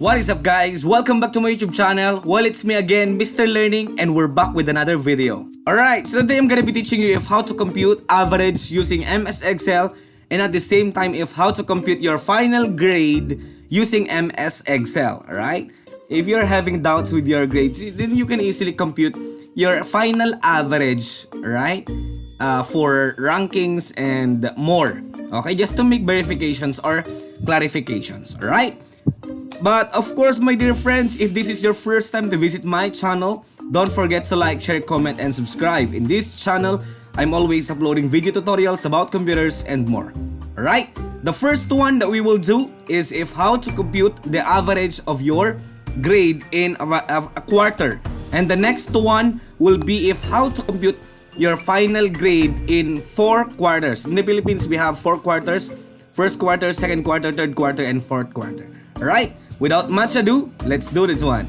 What is up guys? Welcome back to my YouTube channel. Well, it's me again, Mr. Learning, and we're back with another video. Alright, so today I'm gonna be teaching you if how to compute average using MS Excel and at the same time if how to compute your final grade using MS Excel. Alright? If you're having doubts with your grades, then you can easily compute your final average, right? For rankings and more. Okay, just to make verifications or clarifications. Alright? But of course, my dear friends, if this is your first time to visit my channel, don't forget to like, share, comment, and subscribe. In this channel, I'm always uploading video tutorials about computers and more. Alright? The first one that we will do is if how to compute the average of your grade in a quarter. And the next one will be if how to compute your final grade in 4 quarters. In the Philippines, we have 4 quarters. First quarter, second quarter, third quarter, and fourth quarter. Alright, without much ado, let's do this one.